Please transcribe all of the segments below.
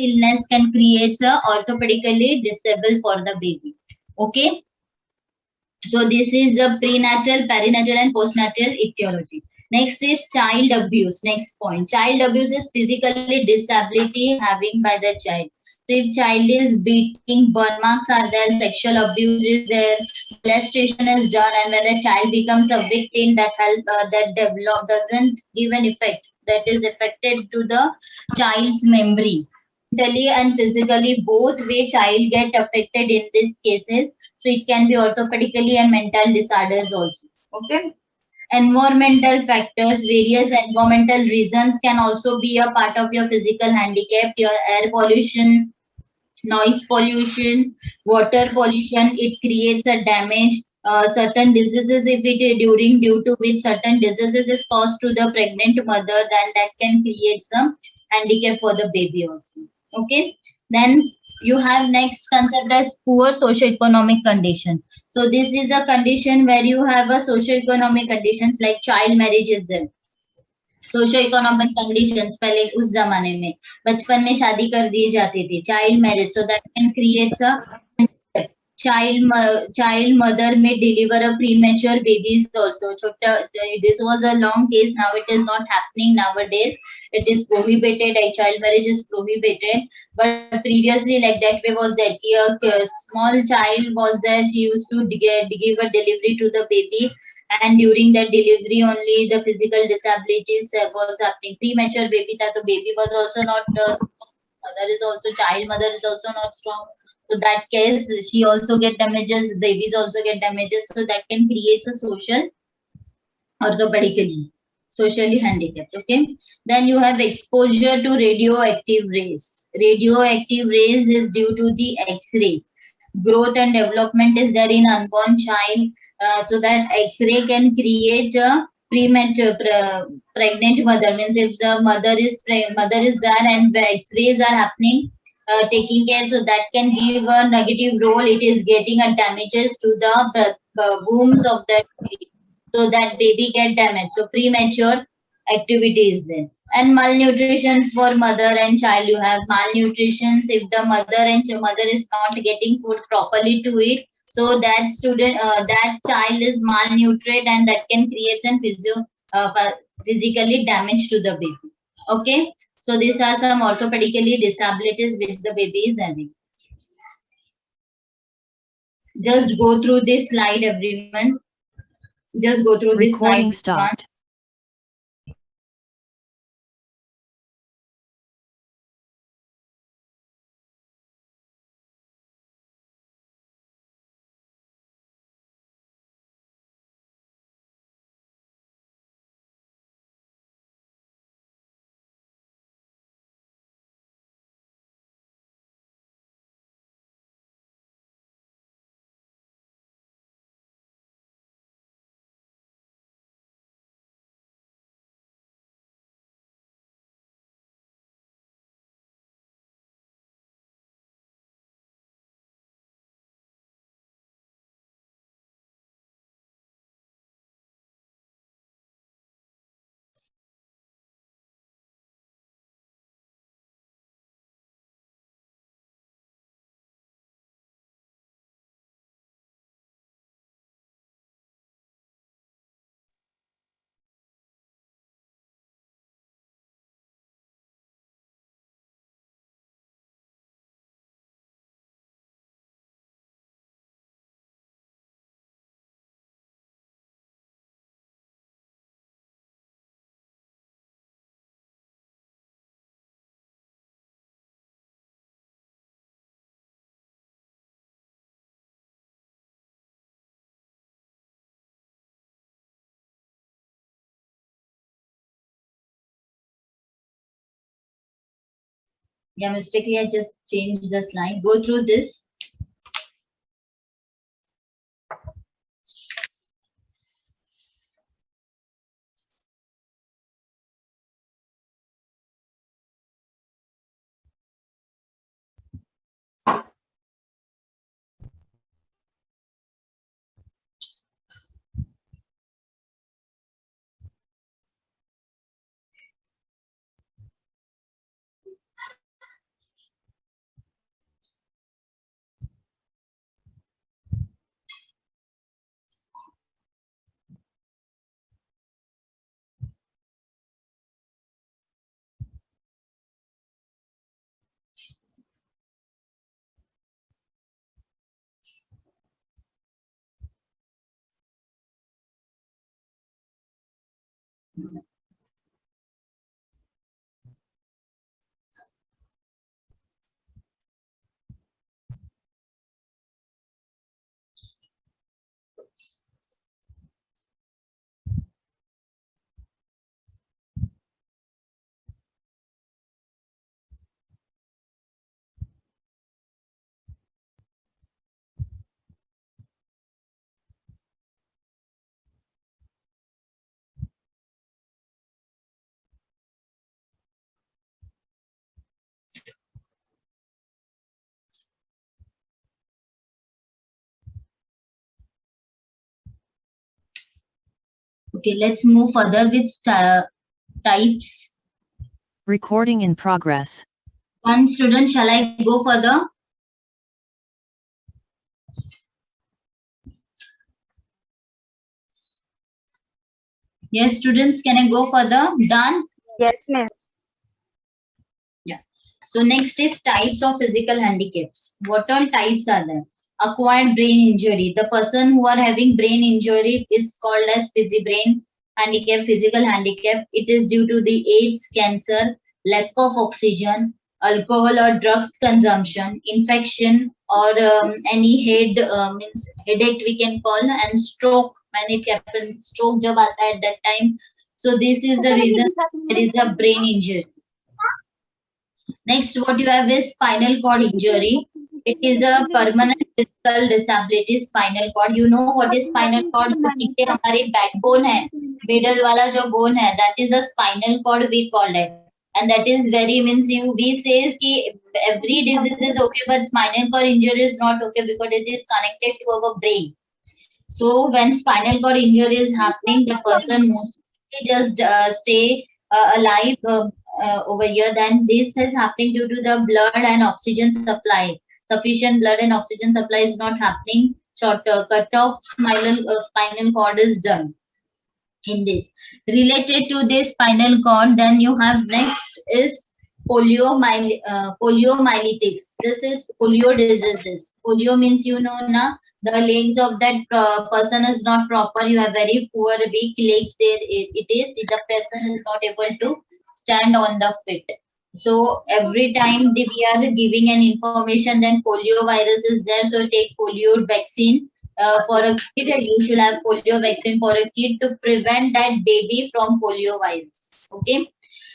illness can create a orthopedically disable for the baby. Okay. So this is the prenatal, perinatal, and postnatal etiology. Next is child abuse. Next point. Child abuse is physically disability having by the child. So if child is beating, burn marks are there, sexual abuse is there, molestation is done, and when the child becomes a victim, that help that develop doesn't give an effect. That is affected to the child's memory. Mentally and physically, both way child get affected in these cases. So it can be orthopedically and mental disorders also. Okay. Environmental factors, various environmental reasons can also be a part of your physical handicap. Your air pollution, noise pollution, water pollution, it creates a damage. Certain diseases, if it is during due to which certain diseases is caused to the pregnant mother, then that can create some handicap for the baby also. Okay. Then you have next concept as poor socioeconomic condition. So this is a condition where you have a socioeconomic conditions like child marriage is there. Socio economic conditions पहले उस जमाने में बचपन में शादी कर दी जाती थी child marriage so that can creates a child mother may deliver a premature babies also. Chota, this was a long case. Now it is not happening nowadays. It is prohibited. A child marriage is prohibited. But previously, like that way was that a small child was there. She used to give a delivery to the baby, and during that delivery only the physical disabilities was happening. Premature baby, that the baby was also not. Mother is also child. Mother is also not strong, so that case she also get damages, babies also get damages, so that can create a social orthopedically socially handicapped. Okay. Then you have exposure to radioactive rays. Radioactive rays is due to the x-rays. Growth and development is there in unborn child, so that x-ray can create a premature pregnant mother. Means if the mother is there and the x-rays are happening, taking care, so that can give a negative role. It is getting a damages to the wombs of the baby, so that baby get damaged. So premature activities there. And malnutrition for mother and child. You have malnutrition if the mother is not getting food properly to eat. So that that child is malnourished, and that can create some physically damage to the baby. Okay. So these are some orthopedically disabilities which the baby is having. Just go through this slide, everyone. Just go through this slide. Recording stopped. Yeah, mistakenly I just changed the slide. Go through this. Okay, let's move further with types. Recording in progress. One student, shall I go further? Yes, students, can I go further? Done? Yes, ma'am. Yeah. So next is types of physical handicaps. What all types are there? Acquired brain injury. The person who are having brain injury is called as brain handicap, physical handicap. It is due to the AIDS, cancer, lack of oxygen, alcohol or drugs consumption, infection, or any means headache we can call, and stroke when it happens. Stroke jab aata hai at that time. So this is the reason there is a brain injury. Next, what you have is spinal cord injury. It is a permanent physical disability, spinal cord. You know what is spinal cord? जो नीचे हमारे backbone है, middle वाला जो bone है, that is a spinal cord we call it. And that is very means we says कि every disease is okay, but spinal cord injury is not okay because it is connected to our brain. So when spinal cord injury is happening, the person mostly just stay alive over here. Then this is happening due to the blood and oxygen supply. Sufficient blood and oxygen supply is not happening. Short cut off spinal cord is done in this. Related to this spinal cord, then you have next is poliomyelitis. This is polio diseases. Polio means you know na, the legs of that person is not proper. You have very poor weak legs there. It is the person is not able to stand on the feet. So every time we are giving an information, then polio virus is there. So take polio vaccine. For a kid, you should have polio vaccine for a kid to prevent that baby from polio virus. Okay.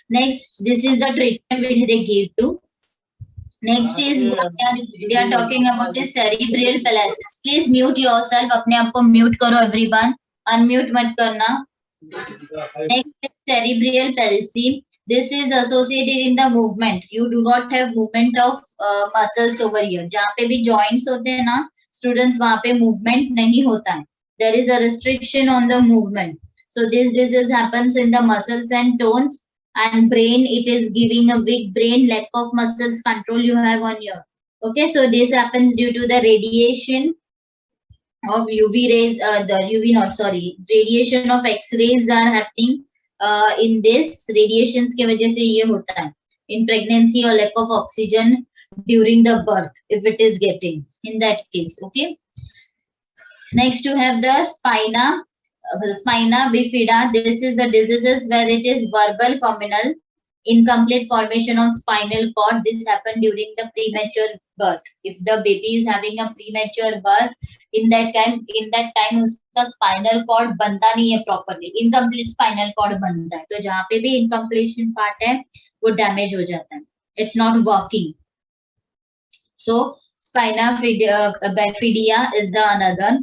Next, this is the treatment which they give to. Next is what they are talking about is cerebral palsy. Please mute yourself. अपने आप को mute करो everyone. Unmute मत करना. Next is cerebral palsy. This is associated in the movement. You do not have movement of muscles over here. जहाँ पे भी joints होते हैं ना, students वहाँ पे movement नहीं होता है. There is a restriction on the movement. So this disease happens in the muscles and tones. And brain, it is giving a weak brain, lack of muscles control you have on your. Okay, so this happens due to the radiation of UV rays, radiation of X-rays are happening in this. Radiations के वजह से ये होता है in pregnancy or lack of oxygen during the birth if it is getting in that case. Okay. Next you have the spina bifida. This is the diseases where it is verbal communal incomplete formation of spinal cord. This happened during the premature birth. If the baby is having a premature birth, in that time उसका spinal cord बनता नहीं है properly. Incomplete spinal cord बनता है. तो जहाँ पे भी incompletion part है, वो damage हो जाता है. It's not working. So spina bifida is the another.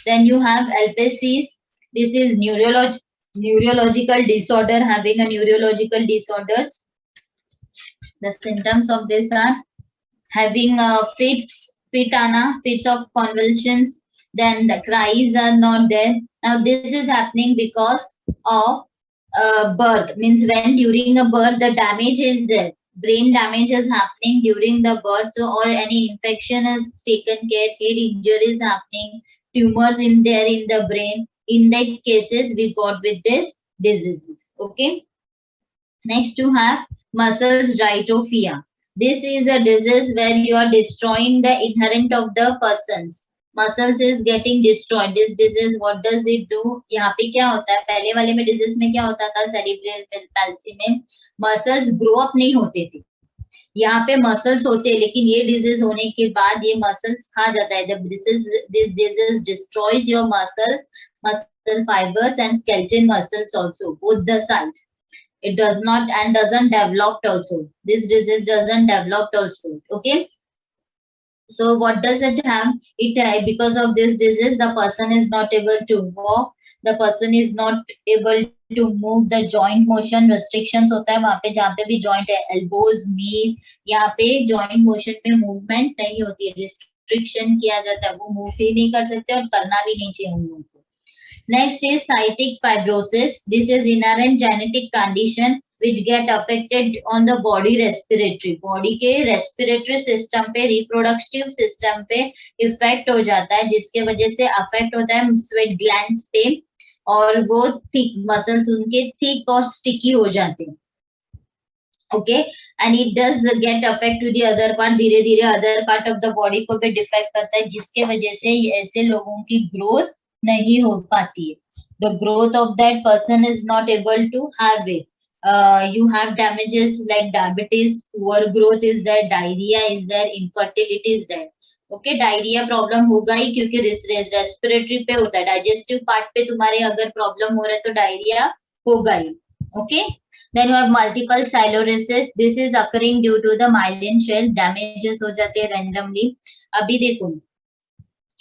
Then you have alpecies. This is neurological disorder, having a neurological disorders. The symptoms of this are having fits of convulsions. Then the cries are not there. Now this is happening because of birth. Means when during a birth the damage is there. Brain damage is happening during the birth, so, or any infection is taken care, head injury is happening, tumors in there in the brain. In that cases we got with this diseases. Okay. Next you have muscles dystrophy. This is a disease where you are destroying the inherent of the persons muscles is getting destroyed. This disease what does it do? यहाँ पे क्या होता है, पहले वाले में disease में क्या होता था, सेरिब्रल पैल्सी में मसल्स ग्रो अप नहीं होते थे. यहाँ पे मसल्स होते हैं, लेकिन ये डिजीज होने के बाद ये मसल्स खा जाता है. This disease destroys your muscles, muscle fibers and skeleton muscles also, both the sides. It does not and doesn't develop also. This disease doesn't develop also. Okay. So what does it have? It because of this disease, the person is not able to walk. The person is not able to move. The joint motion restrictions होता है वहाँ पे, जहाँ पे भी joint है, elbows, knees, यहाँ पे joint motion में movement नहीं होती है, restriction किया जाता है, वो move ही नहीं कर सकते और करना भी नहीं चाहिए उन लोगों को. Next is cystic fibrosis. This is inherent genetic condition which get affected on the body respiratory. Body के respiratory system पे, reproductive system पे effect हो जाता है, जिसके वजह से affect होता है sweat glands पे, और वो thick muscles उनके thick और sticky हो जाते हैं. Okay, and it does get affect to the other part. धीरे धीरे other part of the body को भी defect करता है, जिसके वजह से ऐसे लोगों की growth नहीं हो पाती है. The growth of that person is not able to have it. You have damages like diabetes, poor growth is there, diarrhea is there, infertility is there. Okay, diarrhoea problem होगा ही, क्योंकि रेस्पिरेटरी पे होता है, digestive part पे तुम्हारे अगर problem हो रहा है तो डायरिया होगा ही. Okay, then you have multiple sclerosis. This is occurring due to the myelin sheath, damages हो जाते हैं रैंडमली. अभी देखो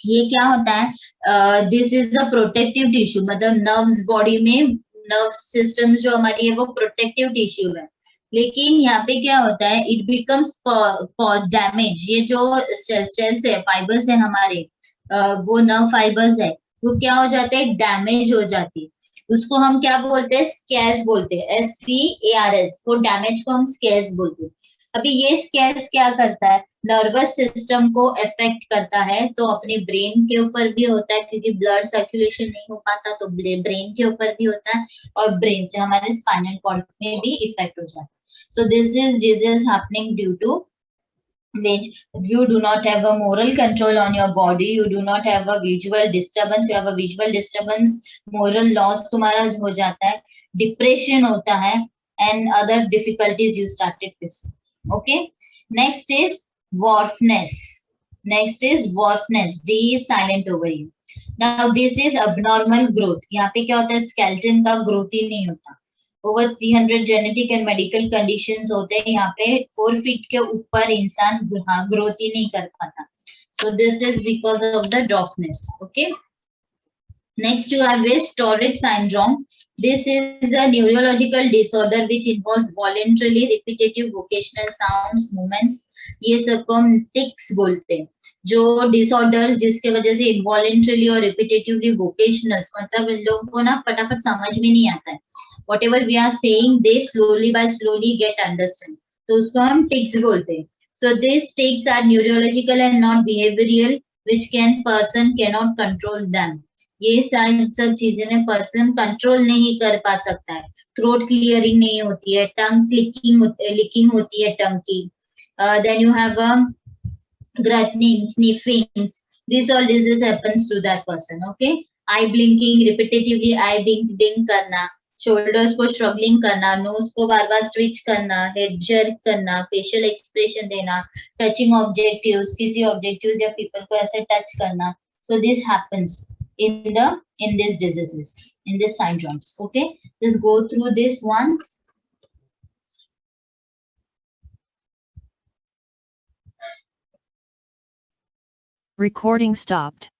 ये क्या होता है, this is a protective tissue, मतलब नर्व्स बॉडी में, नर्व सिस्टम जो हमारी है वो प्रोटेक्टिव टिश्यू है. लेकिन यहाँ पे क्या होता है, इट बिकम्स डैमेज. ये जो सेल्स है, फाइबर्स है हमारे, वो नर्व फाइबर्स है, वो क्या हो जाते हैं, डैमेज हो जाती है. उसको हम क्या बोलते हैं, स्कैर्स बोलते हैं, SCARS. वो डैमेज को हम स्कैर्स बोलते हैं. अभी ये स्कैर्स क्या करता है, नर्वस सिस्टम को इफेक्ट करता है, तो अपने ब्रेन के ऊपर भी होता है, क्योंकि ब्लड सर्कुलेशन नहीं हो पाता, तो ब्रेन के ऊपर भी होता है, और ब्रेन से हमारे स्पाइनल कॉर्ड में भी इफेक्ट हो जाता है. So this is disease happening due to which you do not have a moral control on your body, you do not have a visual disturbance, you have a visual disturbance, moral loss तुम्हारा हो जाता है, depression होता है, and other difficulties you started facing. Okay, next is dwarfness. Next is dwarfness. D is silent over here. Now this is abnormal growth. यहाँ पे क्या होता है, skeleton का growth ही नहीं होता. Over 300 genetic and medical conditions होते हैं. यहाँ पे 4 फीट के ऊपर इंसान ग्रोथ ही नहीं कर पाता. So this is because of the dwarfness. Okay, next you have is torrid syndrome. This is a neurological disorder which involves voluntarily repetitive vocational sounds, movements. ये सबको हम टिक्स बोलते हैं. जो डिसऑर्डर्स जिसके वजह से इनवॉलेंटरली और रिपीटेटिवली वोकेशनल्स, मतलब इन लोगों को ना फटाफट समझ में नहीं आता है. Whatever we are saying, they slowly by slowly get understand. तो उसको हम tics बोलते हैं. So these tics are neurological and not behavioral, which person cannot control them. ये सब चीजें में पर्सन कंट्रोल नहीं कर पा सकता है. थ्रोट क्लियरिंग नहीं होती है, टंग लिकिंग होती है टंग की. Then you have grunting, sniffing. These all disease happens to that person. Okay, eye blinking repetitively, eye blink करना, शोल्डर्स को स्ट्रगलिंग करना, नोज को बार बार स्विच करना, हेड जर्क करना, फेशियल एक्सप्रेशन देना, टचिंग ऑब्जेक्टिव्स, किसी ऑब्जेक्टिव्स या पीपल को ऐसे टच करना. सो this happens in these diseases, in these syndromes. Okay, just go through this once. Recording stopped.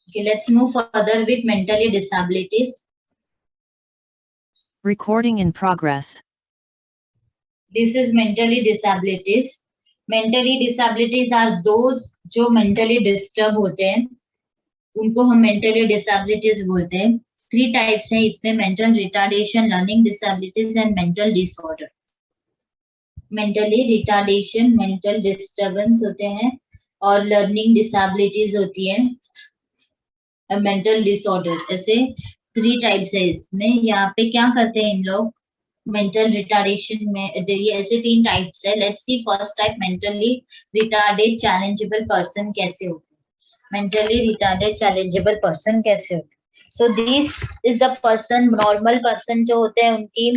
Okay, let's move further with mentally disabilities. Recording in progress. This is mentally disabilities. Mentally disabilities are those जो mentally disturb होते हैं, उनको हम mentally disabilities बोलते हैं. 3 types हैं इसमें: mental retardation, learning disabilities and mental disorder. Mentally retardation, mental disturbance होते हैं और learning disabilities होती है, mental disorder. ऐसे 3 types है इसमें. यहाँ पे क्या करते हैं इन लोग मेंटल रिटार्डेशन में? ये ऐसे 3 टाइप्स है. Let's see first type, mentally retarded challengeable person कैसे होते हैं. मेंटली रिटार्डेड चैलेंजेबल पर्सन कैसे होते हैं? So this is the person, normal person जो होते हैं उनकी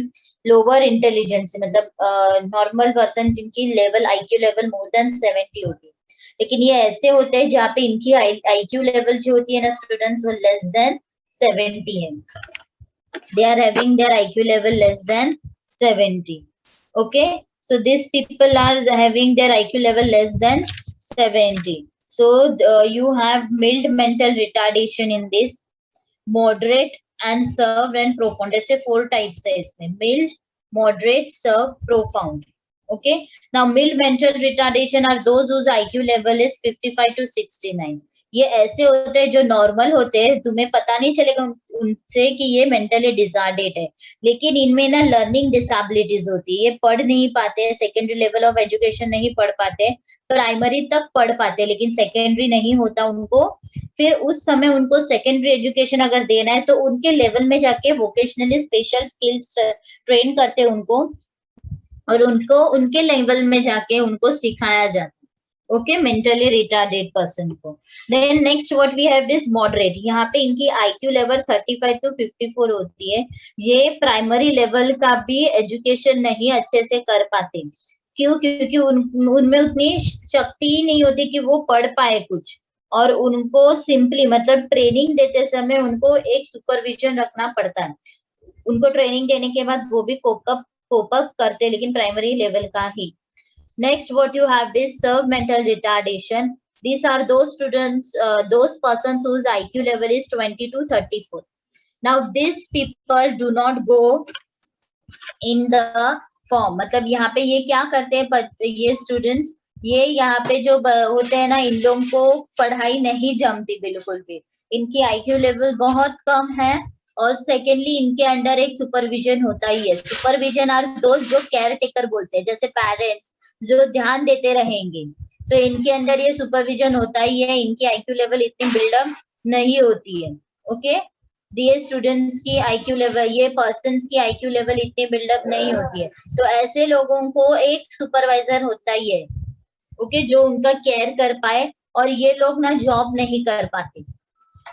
लोअर इंटेलिजेंस, मतलब नॉर्मल पर्सन जिनकी level IQ level more than 70 होती है. लेकिन ये ऐसे होते हैं जहाँ पे इनकी आईक्यू लेवल जो होती है ना स्टूडेंट्स, वो लेस देन 70 है. They are having their IQ level less than 70. Okay, so these people are having their IQ level less than 70. So you have mild mental retardation in this, moderate and severe and profound. ऐसे 4 types है इसमें: mild, moderate, severe, profound. Okay, now mild mental retardation are those whose IQ level is 55 to 69. ये ऐसे होते हैं जो normal होते हैं, तुम्हें पता नहीं चलेगा उनसे कि ये मेंटली डिसऑर्डर्ड है, लेकिन इनमें ना लर्निंग डिसेबिलिटीज होती है. ये पढ़ नहीं पाते, सेकेंडरी लेवल ऑफ एजुकेशन नहीं पढ़ पाते, प्राइमरी तक पढ़ पाते लेकिन सेकेंडरी नहीं होता उनको. फिर उस समय उनको सेकेंडरी एजुकेशन अगर देना है तो उनके लेवल में जाके वोकेशनली स्पेशल स्किल्स ट्रेन करते उनको, और उनको उनके लेवल में जाके उनको सिखाया जाता है. ओके, मेंटली रिटार्डेड पर्सन को. Then next what we have is moderate. यहाँ पे इनकी आईक्यू लेवल 35 टू 54 होती है. ये प्राइमरी लेवल का भी एजुकेशन नहीं अच्छे से कर पाते. क्यों? क्योंकि उनमें उतनी शक्ति ही नहीं होती कि वो पढ़ पाए कुछ, और उनको सिंपली मतलब ट्रेनिंग देते समय उनको एक सुपरविजन रखना पड़ता है. उनको ट्रेनिंग देने के बाद वो भी कोप अप करते, लेकिन प्राइमरी लेवल का ही. Next, what you have is severe mental retardation. These are those students, those persons whose IQ level is 20 to 34. Now, these people do not go in the form. मतलब यहाँ पे ये क्या करते हैं ये स्टूडेंट्स, ये यहाँ पे जो होते हैं ना, इन लोगों को पढ़ाई नहीं जमती बिल्कुल भी. इनकी IQ लेवल बहुत कम है, और सेकेंडली इनके अंडर एक सुपरविजन होता ही है. सुपरविजन आर दोस्त जो केयर टेकर बोलते हैं, जैसे पेरेंट्स जो ध्यान देते रहेंगे. तो इनके अंदर ये सुपरविजन होता ही है. इनकी आईक्यू लेवल इतनी बिल्डअप नहीं होती है. ओके, ये स्टूडेंट्स की आईक्यू लेवल, ये पर्सन्स की आईक्यू लेवल इतनी बिल्डअप नहीं होती है. तो ऐसे लोगों को एक सुपरवाइजर होता ही है, ओके, जो उनका केयर कर पाए. और ये लोग ना जॉब नहीं कर पाते.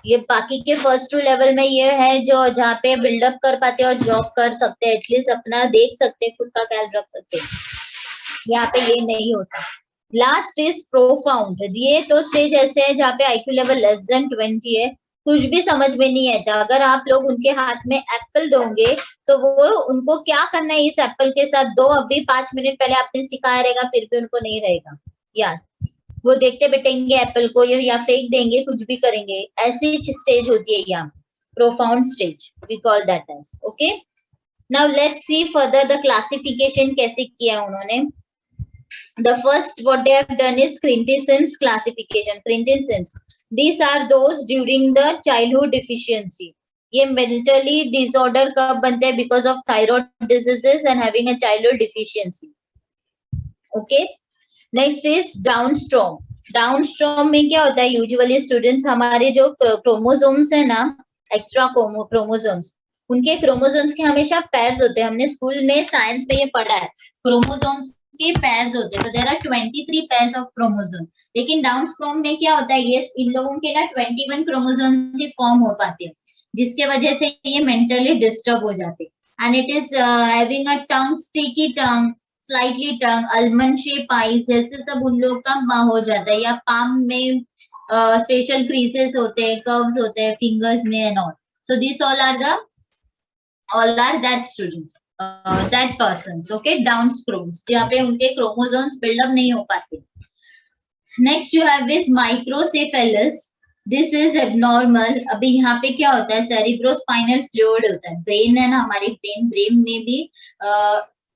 ये बाकी के फर्स्ट 2 लेवल में ये है जो जहाँ पे बिल्डअप कर पाते और जॉब कर सकते हैं, एटलीस्ट अपना देख सकते हैं, खुद का ख्याल रख सकते हैं. यहाँ पे ये नहीं होता. Last is profound. ये तो स्टेज ऐसे है जहाँ पे आईक्यू लेवल लेस देन 20 है, कुछ भी समझ में नहीं आता. अगर आप लोग उनके हाथ में एप्पल दोगे तो वो उनको क्या करना है इस एप्पल के साथ, दो अभी 5 मिनट पहले आपने सिखाया रहेगा, फिर भी उनको नहीं रहेगा यार. वो देखते बैठेंगे एप्पल को या फेंक देंगे, कुछ भी करेंगे. ऐसी स्टेज होती है यहाँ, profound stage, we call that as. Okay, now let's see further the classification कैसे किया उन्होंने. The first what they have done is Christensen's classification. Christensen's, these are those during the childhood deficiency. ये mentally disorder कब बनते हैं? Because of thyroid diseases and having a childhood deficiency. Okay, next is Down syndrome. Down syndrome में क्या होता है? Usually students हमारे जो chromosomes है ना, extra chromosomes, उनके chromosomes के हमेशा pairs होते हैं. हमने स्कूल में साइंस में ये पढ़ा है, chromosomes के pairs होते हैं. तो there are 23 pairs of chromosome. लेकिन डाउन सिंड्रोम में क्या होता है? ये इन लोगों के ना 21 क्रोमोसोम्स ही फॉर्म हो पाते हैं, जिसके वजह से ये मेंटली डिस्टर्ब हो जाते हैं. And it is having a tongue, sticky tongue, slightly tongue, almond shape eyes, जैसे सब उन लोग का हो जाता है. या पाम में स्पेशल क्रीजेस होते हैं, कर्व्स होते हैं फिंगर्स में and all. So this all are that students, that persons, okay, down syndrome, जहाँ पे उनके क्रोमोसोम्स बिल्डअप नहीं हो पाते. Next you have this microcephalus. This is abnormal. अभी यहाँ पे क्या होता है, सेरिब्रोस्पाइनल फ्लूइड होता है, ब्रेन है ना हमारी, ब्रेन में भी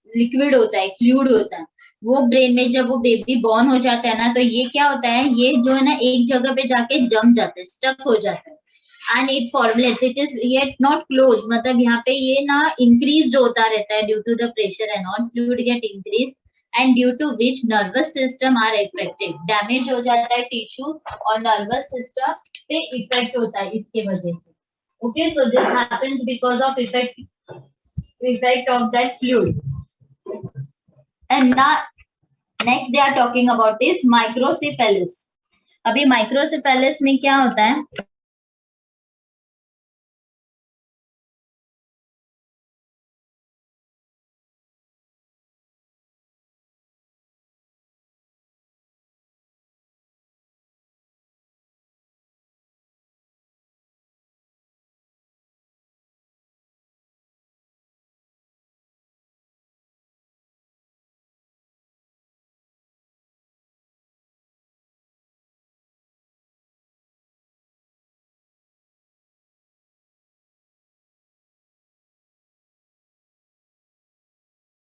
लिक्विड होता है, फ्लूइड होता है। वो ब्रेन में जब वो बेबी बॉर्न हो जाता है ना, तो ये क्या होता है, ये जो है ना एक जगह पे जाके जम जाता है, स्टक हो जाता है। And it formulates, it is yet not close, मतलब यहाँ पे ये ना इंक्रीज होता रहता है due to the pressure and on, fluid get increase, and due to which nervous system are affected, damage हो जाता है टिश्यू और नर्वस सिस्टम पे इफेक्ट होता है इसके वजह से। Okay, so this happens because of effect of that fluid. And ना next they are talking about this microcephalus. अभी माइक्रोसेफेलस में क्या होता है,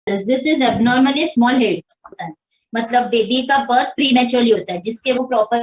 this is abnormally small head होता है, मतलब बेबी का बर्थ प्रीमेच्योरली होता है, जिसके वो प्रॉपर